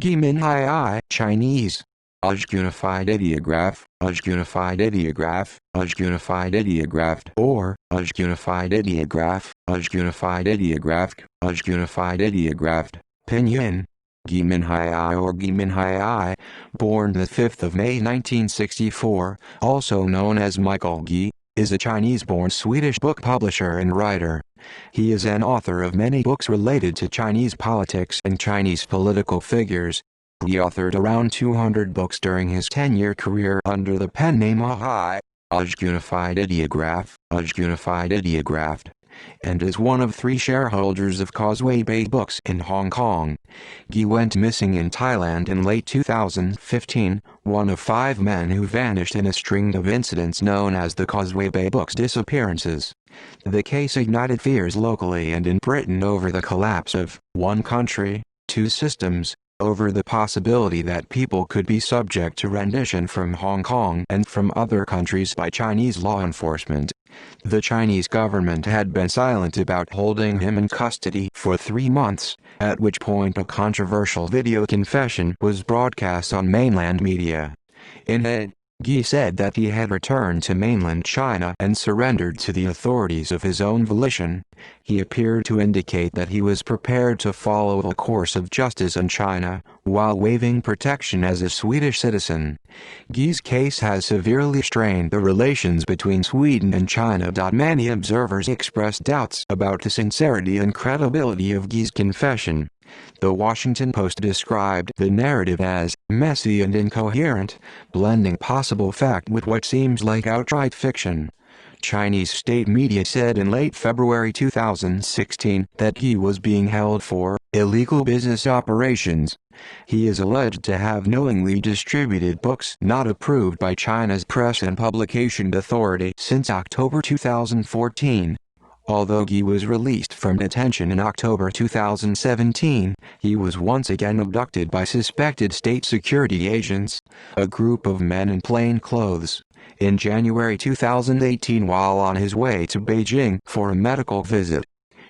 Gui Minhai Chinese. Unified ideograph, unified ideograph, unified ideograph, or unified ideograph, unified ideograph, unified ideograph. Pinyin. Gui Minhai or Gui Minhai, born the 5th of May 1964, also known as Michael Gui, is a Chinese-born Swedish book publisher and writer. He is an author of many books related to Chinese politics and Chinese political figures. He authored around 200 books during his 10-year career under the pen name Unified Ideograph, Unified Ideograph, and is one of 3 shareholders of Causeway Bay Books in Hong Kong. Gui went missing in Thailand in late 2015, one of 5 men who vanished in a string of incidents known as the Causeway Bay Books disappearances. The case ignited fears locally and in Britain over the collapse of one country, two systems, over the possibility that people could be subject to rendition from Hong Kong and from other countries by Chinese law enforcement. The Chinese government had been silent about holding him in custody for 3 months, at which point a controversial video confession was broadcast on mainland media. In it, Gui said that he had returned to mainland China and surrendered to the authorities of his own volition. He appeared to indicate that he was prepared to follow the course of justice in China, while waiving protection as a Swedish citizen. Gui's case has severely strained the relations between Sweden and China. Many observers expressed doubts about the sincerity and credibility of Gui's confession. The Washington Post described the narrative as messy and incoherent, blending possible fact with what seems like outright fiction. Chinese state media said in late February 2016 that Gui was being held for illegal business operations. He is alleged to have knowingly distributed books not approved by China's Press and Publication Authority since October 2014. Although Gui was released from detention in October 2017, he was once again abducted by suspected state security agents, a group of men in plain clothes, in January 2018 while on his way to Beijing for a medical visit.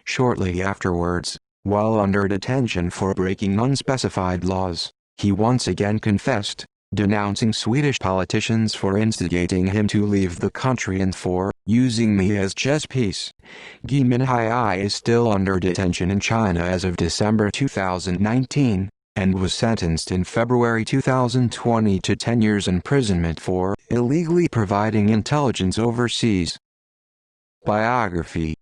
Shortly afterwards, while under detention for breaking unspecified laws, he once again confessed, denouncing Swedish politicians for instigating him to leave the country and for using me as chess piece. Gui Minhai is still under detention in China as of December 2019, and was sentenced in February 2020 to 10 years imprisonment for illegally providing intelligence overseas. Biography.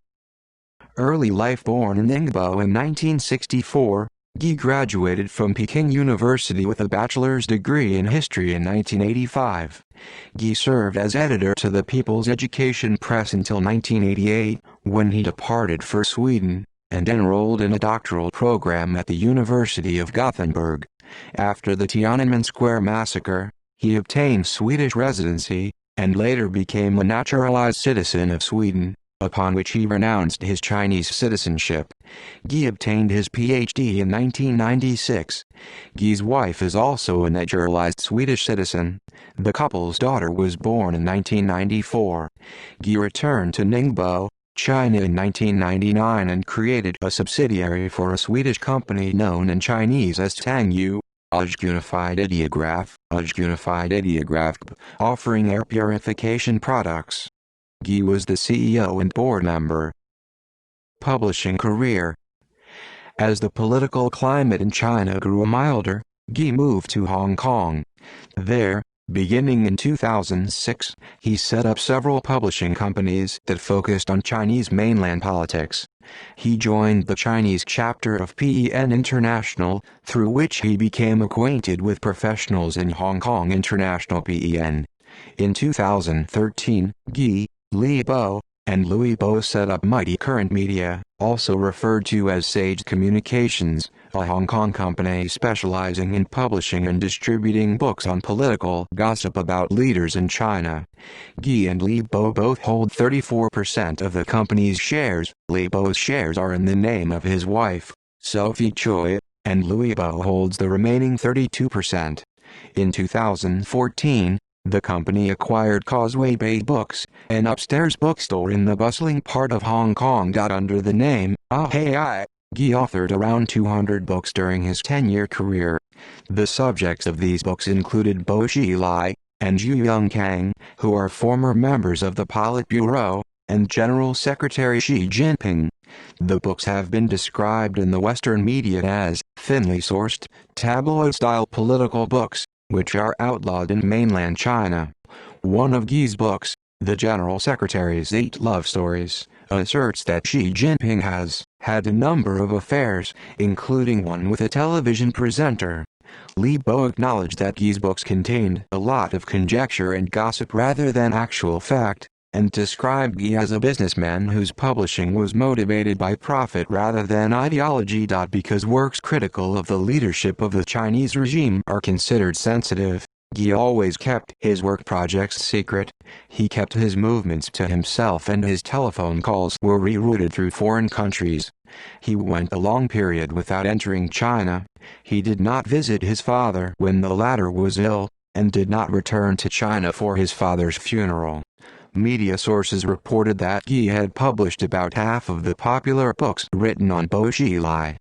Early life. Born in Ningbo in 1964, Gui graduated from Peking University with a bachelor's degree in history in 1985. Gui served as editor to the People's Education Press until 1988, when he departed for Sweden, and enrolled in a doctoral program at the University of Gothenburg. After the Tiananmen Square massacre, he obtained Swedish residency, and later became a naturalized citizen of Sweden, upon which he renounced his Chinese citizenship. Gui obtained his Ph.D. in 1996. Gui's wife is also a naturalized Swedish citizen. The couple's daughter was born in 1994. Gui returned to Ningbo, China in 1999 and created a subsidiary for a Swedish company known in Chinese as Tangyu, Unified Ideograph, Unified Ideograph, offering air purification products. Gui was the CEO and board member. Publishing career. As the political climate in China grew milder, Gui moved to Hong Kong. There, beginning in 2006, he set up several publishing companies that focused on Chinese mainland politics. He joined the Chinese chapter of PEN International, through which he became acquainted with professionals in Hong Kong International PEN. In 2013, Gui, Li Bo, and Louis Bo set up Mighty Current Media, also referred to as Sage Communications, a Hong Kong company specializing in publishing and distributing books on political gossip about leaders in China. Gui and Li Bo both hold 34% of the company's shares. Li Bo's shares are in the name of his wife, Sophie Choi, and Louis Bo holds the remaining 32%. In 2014, the company acquired Causeway Bay Books, an upstairs bookstore in the bustling part of Hong Kong. Under the name Gui authored around 200 books during his 10-year career. The subjects of these books included Bo Xilai and Zhu Yongkang, who are former members of the Politburo, and General Secretary Xi Jinping. The books have been described in the Western media as thinly sourced, tabloid-style political books, which are outlawed in mainland China. One of Gui's books, The General Secretary's 8 Love Stories, asserts that Xi Jinping has had a number of affairs, including one with a television presenter. Li Bo acknowledged that Gui's books contained a lot of conjecture and gossip rather than actual fact, and described Gui as a businessman whose publishing was motivated by profit rather than ideology. Because works critical of the leadership of the Chinese regime are considered sensitive, Gui always kept his work projects secret. He kept his movements to himself and his telephone calls were rerouted through foreign countries. He went a long period without entering China. He did not visit his father when the latter was ill, and did not return to China for his father's funeral. Media sources reported that Gui had published about half of the popular books written on Bo Xilai.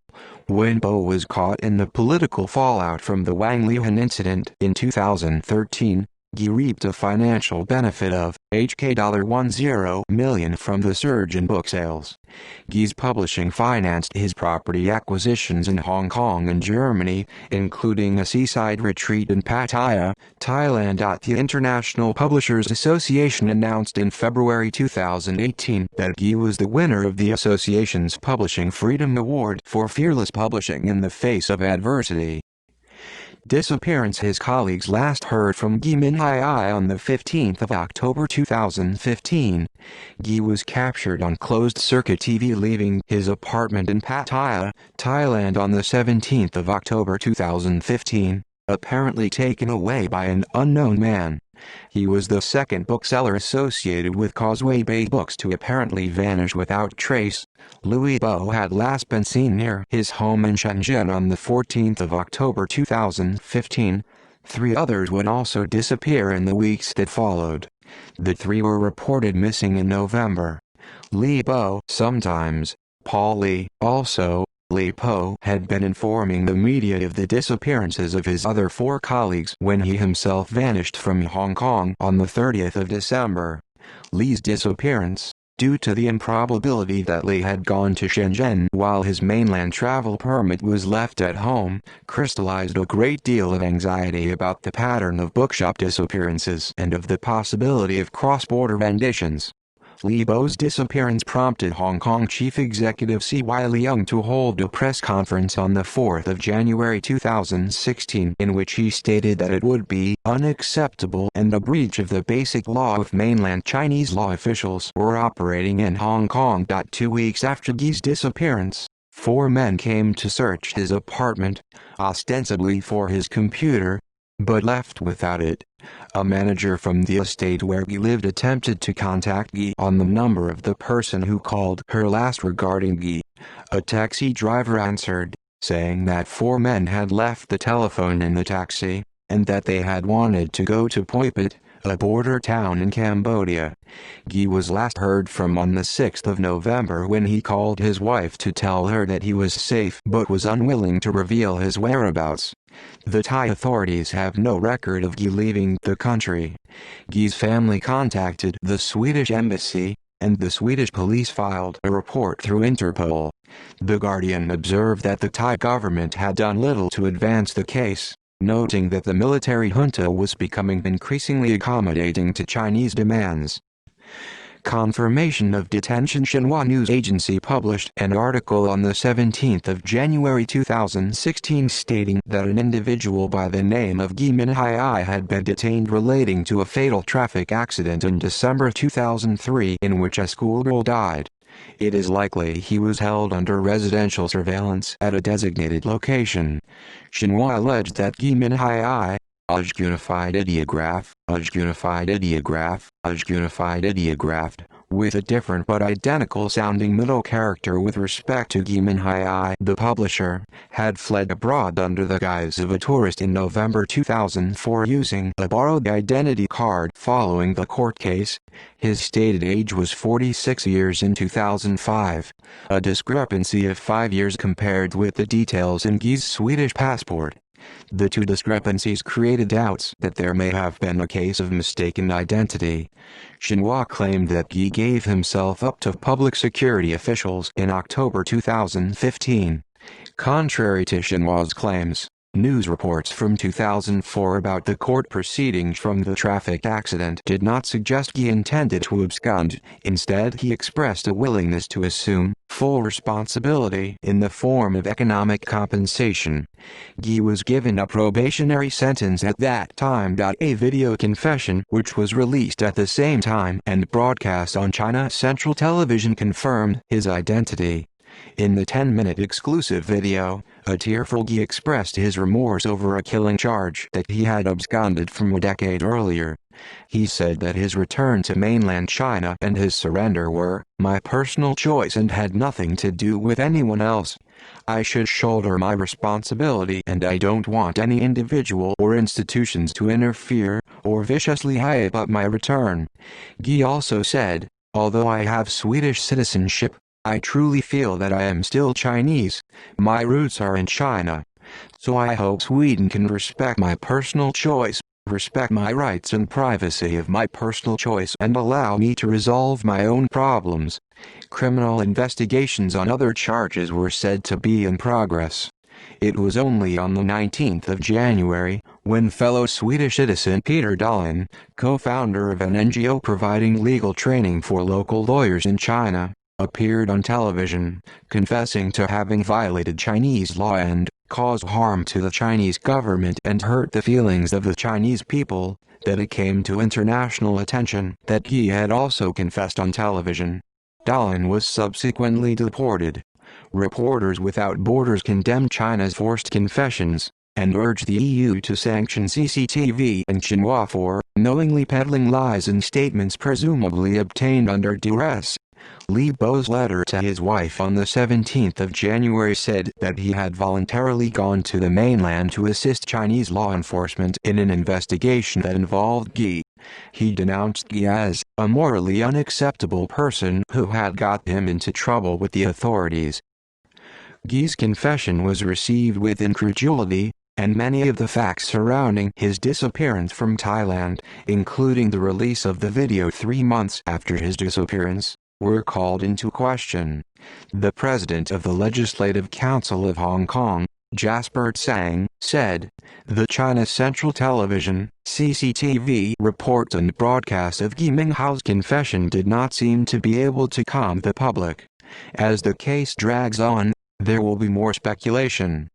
When Bo was caught in the political fallout from the Wang Lihan incident in 2013, Gui reaped a financial benefit of HK$10 million from the surge in book sales. Gui's publishing financed his property acquisitions in Hong Kong and Germany, including a seaside retreat in Pattaya, Thailand. The International Publishers Association announced in February 2018 that Gui was the winner of the association's Publishing Freedom Award for fearless publishing in the face of adversity. Disappearance. His colleagues last heard from Gui Minhai on the 15th of October 2015. Gui was captured on closed-circuit TV leaving his apartment in Pattaya, Thailand on the 17th of October 2015, apparently taken away by an unknown man. He was the second bookseller associated with Causeway Bay Books to apparently vanish without trace. Li Bo had last been seen near his home in Shenzhen on the 14th of October 2015. 3 others would also disappear in the weeks that followed. The 3 were reported missing in November. Li Bo, sometimes Paul Li, also Li Po, had been informing the media of the disappearances of his other 4 colleagues when he himself vanished from Hong Kong on the 30th of December. Li's disappearance, due to the improbability that Li had gone to Shenzhen while his mainland travel permit was left at home, crystallized a great deal of anxiety about the pattern of bookshop disappearances and of the possibility of cross-border renditions. Li Bo's disappearance prompted Hong Kong Chief Executive C.Y. Leung to hold a press conference on the 4th of January 2016 in which he stated that it would be unacceptable and a breach of the basic law if mainland Chinese law officials were operating in Hong Kong. 2 weeks after Gui's disappearance, 4 men came to search his apartment, ostensibly for his computer, but left without it. A manager from the estate where Gui lived attempted to contact Gui on the number of the person who called her last regarding Gui. A taxi driver answered, saying that 4 men had left the telephone in the taxi, and that they had wanted to go to Poi, a border town in Cambodia. Gui was last heard from on the 6th of November when he called his wife to tell her that he was safe but was unwilling to reveal his whereabouts. The Thai authorities have no record of Gui leaving the country. Gui's family contacted the Swedish embassy, and the Swedish police filed a report through Interpol. The Guardian observed that the Thai government had done little to advance the case, noting that the military junta was becoming increasingly accommodating to Chinese demands. Confirmation of detention. Xinhua News Agency published an article on the 17th of January 2016 stating that an individual by the name of Gui Minhai had been detained relating to a fatal traffic accident in December 2003 in which a schoolgirl died. It is likely he was held under residential surveillance at a designated location. Xinhua alleged that Gui Minhai, unified ideograph, unified ideograph, with a different but identical sounding middle character with respect to Gui Minhai, the publisher, had fled abroad under the guise of a tourist in November 2004 using a borrowed identity card. Following the court case, his stated age was 46 years in 2005, a discrepancy of 5 years compared with the details in Gui's Swedish passport. The two discrepancies created doubts that there may have been a case of mistaken identity. Xinhua claimed that Gui gave himself up to public security officials in October 2015. Contrary to Xinhua's claims, news reports from 2004 about the court proceedings from the traffic accident did not suggest Gui intended to abscond. Instead, he expressed a willingness to assume full responsibility in the form of economic compensation. Gui was given a probationary sentence at that time. A video confession, which was released at the same time and broadcast on China Central Television, confirmed his identity. In the 10-minute exclusive video, a tearful Gui expressed his remorse over a killing charge that he had absconded from a decade earlier. He said that his return to mainland China and his surrender were my personal choice and had nothing to do with anyone else. I should shoulder my responsibility and I don't want any individual or institutions to interfere or viciously hype up my return. Gui also said, although I have Swedish citizenship, I truly feel that I am still Chinese. My roots are in China. So I hope Sweden can respect my personal choice, respect my rights and privacy of my personal choice, and allow me to resolve my own problems. Criminal investigations on other charges were said to be in progress. It was only on the 19th of January, when fellow Swedish citizen Peter Dahlin, co-founder of an NGO providing legal training for local lawyers in China, appeared on television, confessing to having violated Chinese law and caused harm to the Chinese government and hurt the feelings of the Chinese people, that it came to international attention that he had also confessed on television. Dahlin was subsequently deported. Reporters Without Borders condemned China's forced confessions, and urged the EU to sanction CCTV and Xinhua for knowingly peddling lies and statements presumably obtained under duress. Li Bo's letter to his wife on the 17th of January said that he had voluntarily gone to the mainland to assist Chinese law enforcement in an investigation that involved Gui. He denounced Gui as a morally unacceptable person who had got him into trouble with the authorities. Gui's confession was received with incredulity, and many of the facts surrounding his disappearance from Thailand, including the release of the video 3 months after his disappearance, were called into question. The president of the Legislative Council of Hong Kong, Jasper Tsang, said, "The China Central Television (CCTV) reports and broadcasts of Gui Minhai's confession did not seem to be able to calm the public. As the case drags on, there will be more speculation."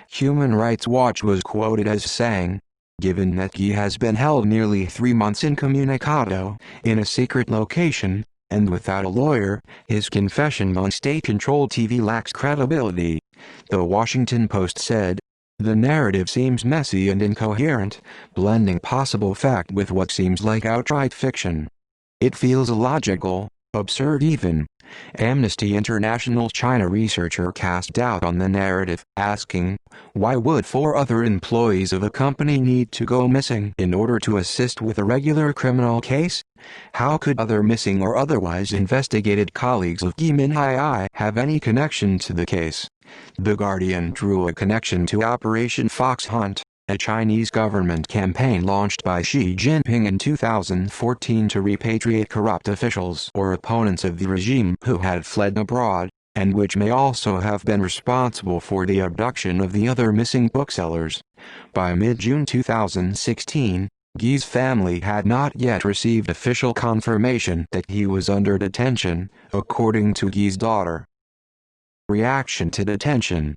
Human Rights Watch was quoted as saying, "Given that Gui has been held nearly 3 months incommunicado, in a secret location, and without a lawyer, his confession on state-controlled TV lacks credibility." The Washington Post said, "The narrative seems messy and incoherent, blending possible fact with what seems like outright fiction. It feels illogical, absurd even." Amnesty International China researcher cast doubt on the narrative, asking, why would 4 other employees of a company need to go missing in order to assist with a regular criminal case? How could other missing or otherwise investigated colleagues of Gui Minhai have any connection to the case? The Guardian drew a connection to Operation Fox Hunt, a Chinese government campaign launched by Xi Jinping in 2014 to repatriate corrupt officials or opponents of the regime who had fled abroad, and which may also have been responsible for the abduction of the other missing booksellers. By mid-June 2016, Gui's family had not yet received official confirmation that he was under detention, according to Gui's daughter. Reaction to detention.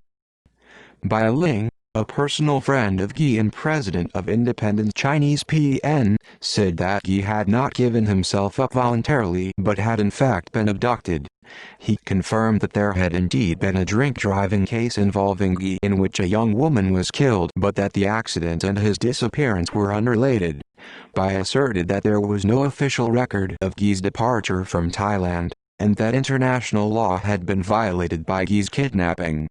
Bai Ling, a personal friend of Gui and president of Independent Chinese PN, said that Gui had not given himself up voluntarily but had in fact been abducted. He confirmed that there had indeed been a drink-driving case involving Gui in which a young woman was killed, but that the accident and his disappearance were unrelated. Bai asserted that there was no official record of Gui's departure from Thailand, and that international law had been violated by Gui's kidnapping.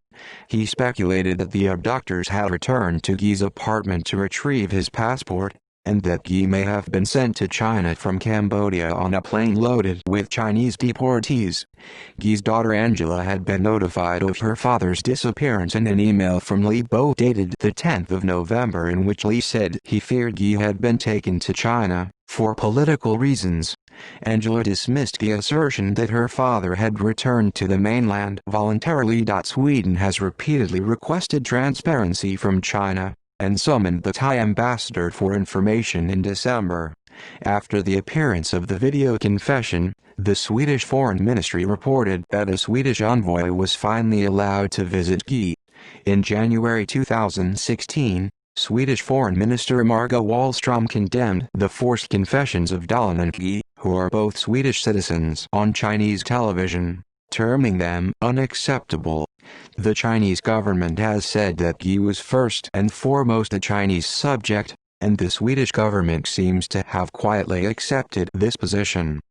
He speculated that the abductors had returned to Gui's apartment to retrieve his passport, and that Gui may have been sent to China from Cambodia on a plane loaded with Chinese deportees. Gui's daughter Angela had been notified of her father's disappearance in an email from Li Bo dated the 10th of November, in which Li said he feared Gui had been taken to China for political reasons. Angela dismissed the assertion that her father had returned to the mainland voluntarily. Sweden has repeatedly requested transparency from China and summoned the Thai ambassador for information in December. After the appearance of the video confession, the Swedish Foreign Ministry reported that a Swedish envoy was finally allowed to visit Gui. In January 2016, Swedish Foreign Minister Margot Wallström condemned the forced confessions of Dahlin and Gui, who are both Swedish citizens, on Chinese television, terming them unacceptable. The Chinese government has said that Gui was first and foremost a Chinese subject, and the Swedish government seems to have quietly accepted this position.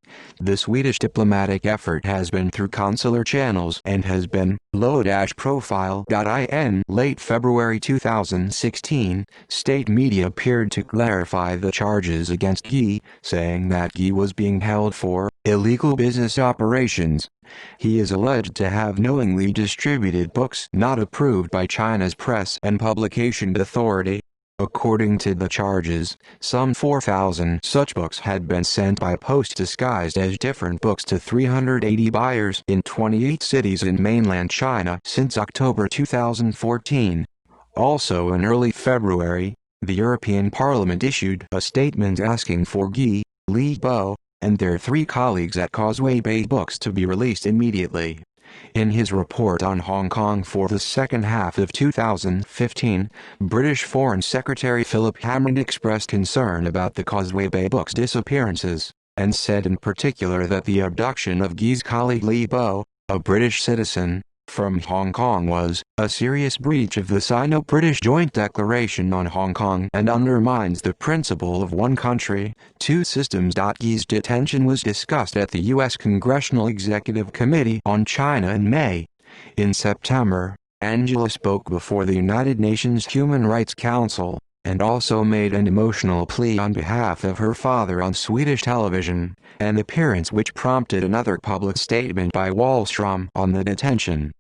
The Swedish diplomatic effort has been through consular channels and has been low-profile.in. Late February 2016, state media appeared to clarify the charges against Gui, saying that Gui was being held for illegal business operations. He is alleged to have knowingly distributed books not approved by China's Press and Publication Authority. According to the charges, some 4,000 such books had been sent by post disguised as different books to 380 buyers in 28 cities in mainland China since October 2014. Also in early February, the European Parliament issued a statement asking for Gui, Li Bo, and their 3 colleagues at Causeway Bay Books to be released immediately. In his report on Hong Kong for the second half of 2015, British Foreign Secretary Philip Hammond expressed concern about the Causeway Bay Books disappearances, and said in particular that the abduction of Gui's colleague Li Bo, a British citizen, from Hong Kong was a serious breach of the Sino-British Joint Declaration on Hong Kong and undermines the principle of one country, two systems. Gui's detention was discussed at the U.S. Congressional Executive Committee on China in May. In September, Angela spoke before the United Nations Human Rights Council, and also made an emotional plea on behalf of her father on Swedish television, an appearance which prompted another public statement by Wallström on the detention.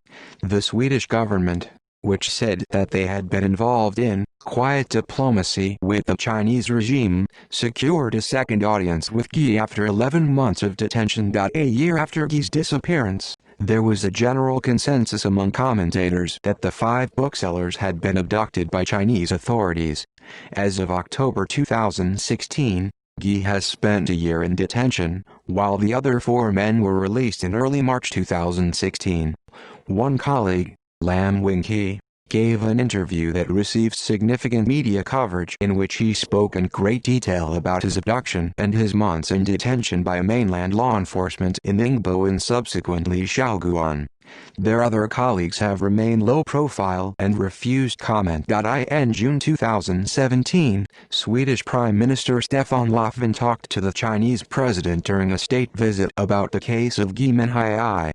The Swedish government, which said that they had been involved in quiet diplomacy with the Chinese regime, secured a second audience with Gui after 11 months of detention. A year after Gui's disappearance, there was a general consensus among commentators that the 5 booksellers had been abducted by Chinese authorities. As of October 2016, Gui has spent a year in detention, while the other 4 men were released in early March 2016. One colleague, Lam Wing-hee, gave an interview that received significant media coverage in which he spoke in great detail about his abduction and his months in detention by mainland law enforcement in Ningbo and subsequently Shaoguan. Their other colleagues have remained low profile and refused comment. In June 2017, Swedish Prime Minister Stefan Löfven talked to the Chinese president during a state visit about the case of Gui Minhai.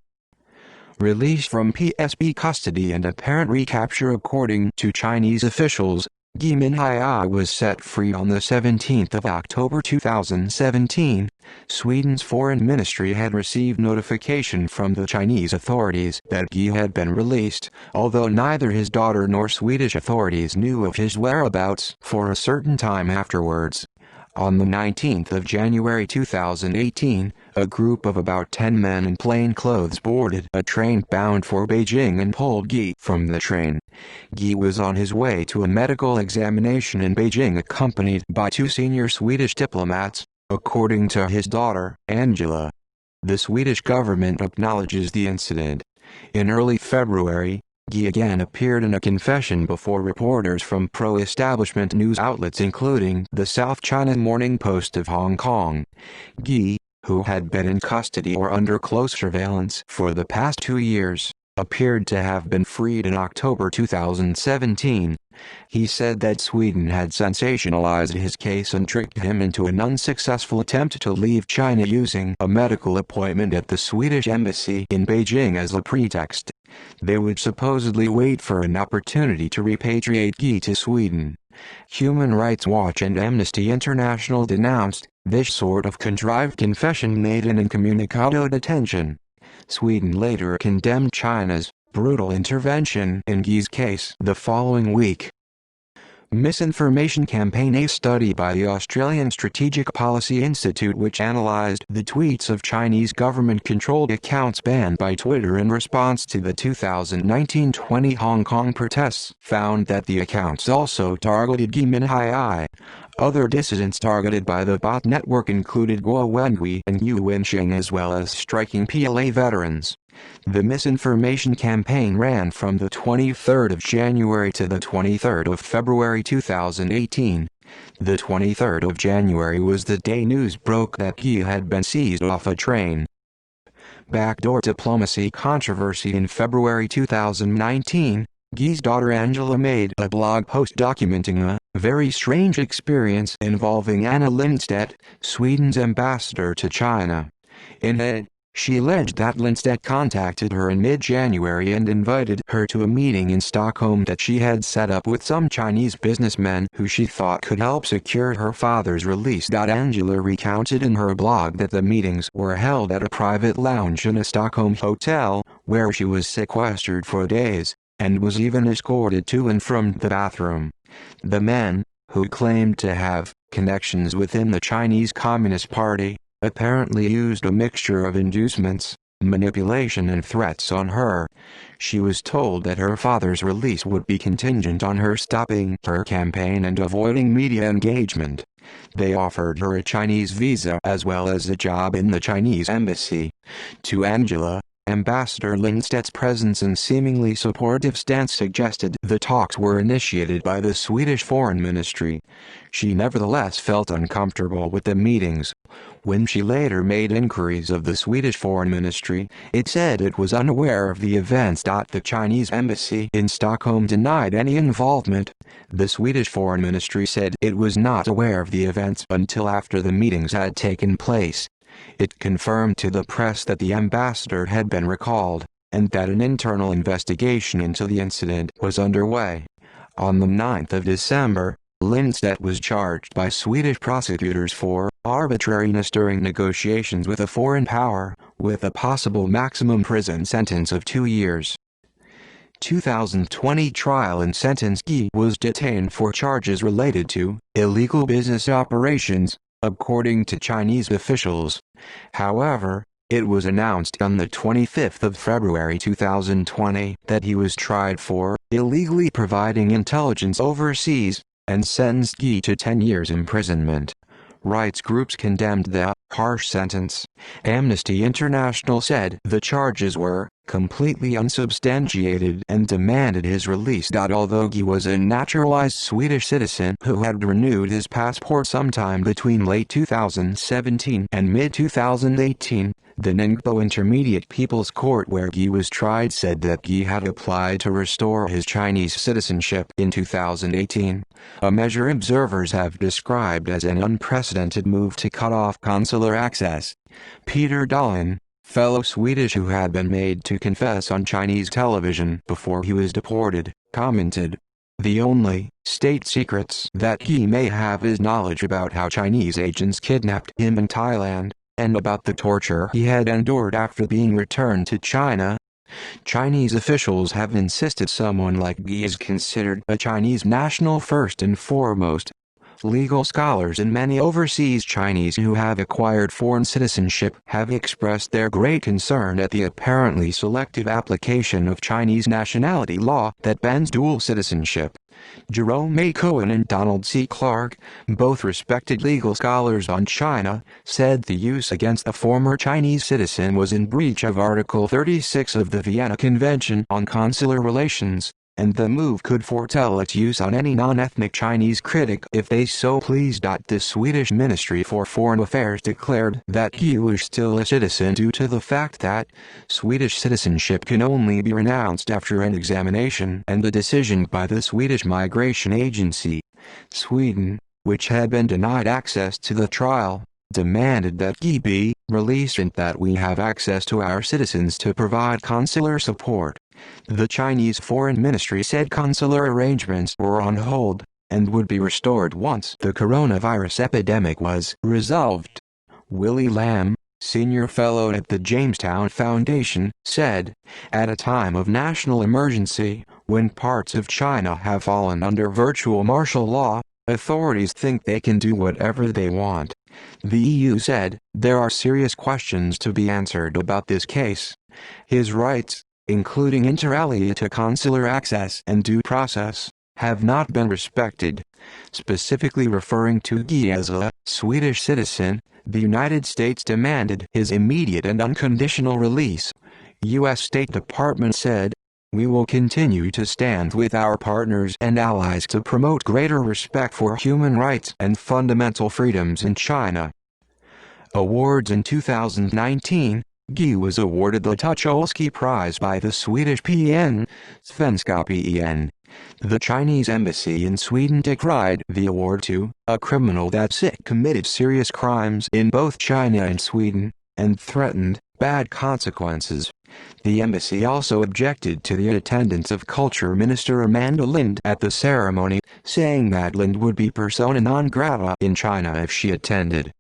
Released from PSB custody and apparent recapture. According to Chinese officials, Gui Minhai was set free on the 17th of October 2017. Sweden's foreign ministry had received notification from the Chinese authorities that Gui had been released, although neither his daughter nor Swedish authorities knew of his whereabouts for a certain time afterwards. On the 19th of January 2018, a group of about 10 men in plain clothes boarded a train bound for Beijing and pulled Gui from the train. Gui was on his way to a medical examination in Beijing accompanied by 2 senior Swedish diplomats, according to his daughter, Angela. The Swedish government acknowledges the incident. In early February, Gui again appeared in a confession before reporters from pro-establishment news outlets including the South China Morning Post of Hong Kong. Gui, who had been in custody or under close surveillance for the past 2 years, appeared to have been freed in October 2017. He said that Sweden had sensationalized his case and tricked him into an unsuccessful attempt to leave China using a medical appointment at the Swedish embassy in Beijing as a pretext. They would supposedly wait for an opportunity to repatriate Gui to Sweden. Human Rights Watch and Amnesty International denounced this sort of contrived confession made in incommunicado detention. Sweden later condemned China's brutal intervention in Gui's case the following week. Misinformation campaign. A study by the Australian Strategic Policy Institute which analysed the tweets of Chinese government-controlled accounts banned by Twitter in response to the 2019-20 Hong Kong protests found that the accounts also targeted Gui Minhai. Other dissidents targeted by the bot network included Guo Wengui and Yu Wenxing as well as striking PLA veterans. The misinformation campaign ran from the 23rd of January to the 23rd of February 2018. The 23rd of January was the day news broke that Gui had been seized off a train. Backdoor diplomacy controversy. In February 2019, Gui's daughter Angela made a blog post documenting a very strange experience involving Anna Lindstedt, Sweden's ambassador to China. In it, she alleged that Lindstedt contacted her in mid-January and invited her to a meeting in Stockholm that she had set up with some Chinese businessmen who she thought could help secure her father's release. Angela recounted in her blog that the meetings were held at a private lounge in a Stockholm hotel, where she was sequestered for days, and was even escorted to and from the bathroom. The men, who claimed to have connections within the Chinese Communist Party, apparently used a mixture of inducements, manipulation and threats on her. She was told that her father's release would be contingent on her stopping her campaign and avoiding media engagement. They offered her a Chinese visa as well as a job in the Chinese embassy. To Angela, Ambassador Lindstedt's presence and seemingly supportive stance suggested the talks were initiated by the Swedish Foreign Ministry. She nevertheless felt uncomfortable with the meetings. When she later made inquiries of the Swedish Foreign Ministry, it said it was unaware of the events. The Chinese embassy in Stockholm denied any involvement. The Swedish Foreign Ministry said it was not aware of the events until after the meetings had taken place. It confirmed to the press that the ambassador had been recalled, and that an internal investigation into the incident was underway. On the 9th of December, Lindstedt was charged by Swedish prosecutors for arbitrariness during negotiations with a foreign power, with a possible maximum prison sentence of 2 years. 2020 trial and sentence. Gui was detained for charges related to illegal business operations, according to Chinese officials. However, it was announced on the 25th of February 2020 that he was tried for illegally providing intelligence overseas, and sentenced Gui to 10 years imprisonment. Rights groups condemned the harsh sentence. Amnesty International said the charges were completely unsubstantiated and demanded his release. Although Gui was a naturalized Swedish citizen who had renewed his passport sometime between late 2017 and mid-2018, the Ningbo Intermediate People's Court where Gui was tried said that Gui had applied to restore his Chinese citizenship in 2018, a measure observers have described as an unprecedented move to cut off consular access. Peter Dahlin, fellow Swedish who had been made to confess on Chinese television before he was deported, commented, "The only state secrets that Gui may have is knowledge about how Chinese agents kidnapped him in Thailand, and about the torture he had endured after being returned to China." Chinese officials have insisted someone like Gui is considered a Chinese national first and foremost. Legal scholars and many overseas Chinese who have acquired foreign citizenship have expressed their great concern at the apparently selective application of Chinese nationality law that bans dual citizenship. Jerome A. Cohen and Donald C. Clark, both respected legal scholars on China, said the use against a former Chinese citizen was in breach of Article 36 of the Vienna Convention on Consular Relations, and the move could foretell its use on any non-ethnic Chinese critic if they so please. The Swedish Ministry for Foreign Affairs declared that Gui was still a citizen due to the fact that Swedish citizenship can only be renounced after an examination and a decision by the Swedish Migration Agency. Sweden, which had been denied access to the trial, demanded that Gui be released and that we have access to our citizens to provide consular support. The Chinese Foreign Ministry said consular arrangements were on hold and would be restored once the coronavirus epidemic was resolved. Willie Lam, senior fellow at the Jamestown Foundation, said, "At a time of national emergency, when parts of China have fallen under virtual martial law, authorities think they can do whatever they want." The EU said, "There are serious questions to be answered about this case. His rights, including inter alia to consular access and due process, have not been respected." Specifically referring to Gui as a Swedish citizen, the United States demanded his immediate and unconditional release. U.S. State Department said, "We will continue to stand with our partners and allies to promote greater respect for human rights and fundamental freedoms in China." Awards in 2019, Gui was awarded the Tucholsky Prize by the Swedish PN, Svenska PN. The Chinese embassy in Sweden decried the award to a criminal that committed serious crimes in both China and Sweden, and threatened bad consequences. The embassy also objected to the attendance of Culture Minister Amanda Lind at the ceremony, saying that Lind would be persona non grata in China if she attended.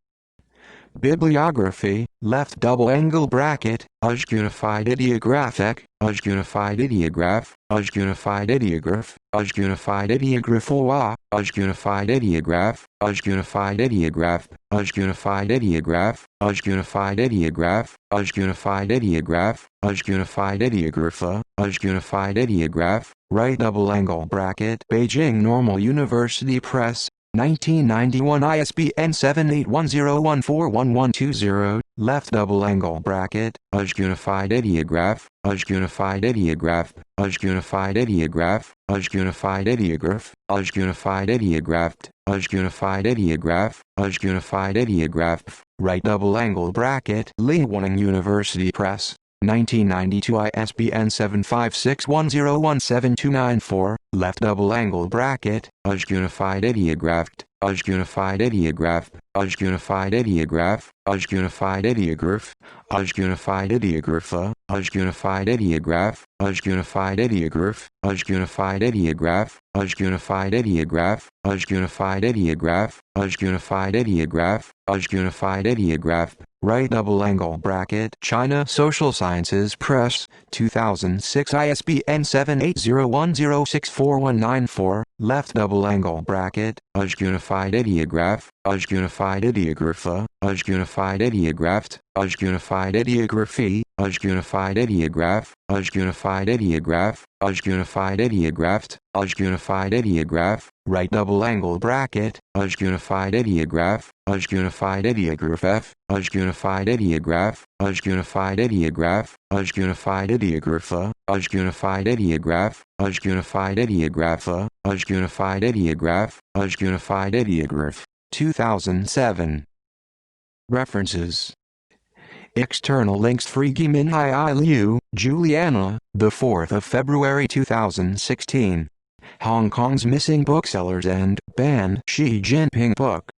Bibliography, left double angle bracket, UJ Unified Ideographic, UJ Unified Ideograph, UJ Unified Ideograph, UJ Unified Ideograph, UJ Unified Ideograph, UJ Unified Ideograph, UJ Unified Ideograph, UJ Unified Ideograph, UJ Unified Ideograph, UJ Unified Ideographa, UJ Unified Ideograph, right double angle bracket, Beijing Normal University Press, 1991 ISBN 7810141120, left double angle bracket, UJ Unified Ideograph, UJ Unified Ideograph, UJ Unified Ideograph, UJ Unified Ideograph, UJ Unified Ideograph, UJ Unified Ideograph, UJ Unified Ideograph, right double angle bracket, Liaoning University Press, 1992 ISBN 7561017294, left double angle bracket, UJ Unified Ideograph, UJ Unified Ideograph, UJ Unified Ideograph, UJ Unified Ideograph, UJ Unified Ideographa, UJ Unified Ideograph, UJ Unified Ideograph, UJ Unified Ideograph, UJ Unified Ideograph, UJ Unified Ideograph, UJ Unified Ideograph, UJ Unified Ideograph, right double angle bracket, China Social Sciences Press, 2006 ISBN 7801064194, left double angle bracket, UJ Unified Ideograph, UJ Unified Ideographa, UJ Unified Ideograph, UJ Unified Ideography, UJ Unified Ideograph, UJ Unified Ideograph, UJ Unified Ideograph, UJ Unified Ideograph, right double angle bracket, UJ Unified Ideograph, UJ Unified Ideograph, UJ Unified Ideograph, UJ Unified Ideograph, UJ Unified Ideographa, UJ Unified Ideograph, UJ Unified Ideographa, UJ Unified Ideograph, UJ Unified Ideograph, 2007. References. External links. Free Gui Minhai I. Liu, Juliana, the 4th of February 2016. Hong Kong's missing booksellers and ban Xi Jinping book.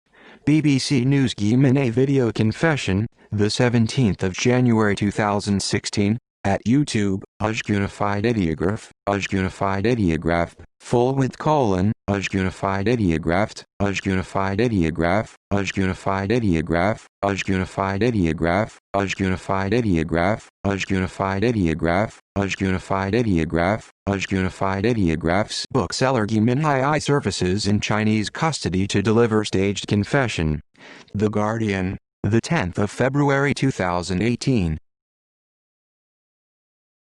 BBC News. Gui Minhai video confession, the 17th of January 2016, at YouTube, UJ Unified Ideograph, UJ Unified Ideograph, full with colon, UJ Unified Ideograph, UJ Unified Ideograph, UJ Unified Ideograph, UJ Unified Ideograph, UJ Unified Ideograph, UJ Unified Ideograph, UJ Unified Ideograph, UJ Unified Ideographs. Bookseller Gui Minhai I services in Chinese custody to deliver staged confession. The Guardian, the 10th of February 2018.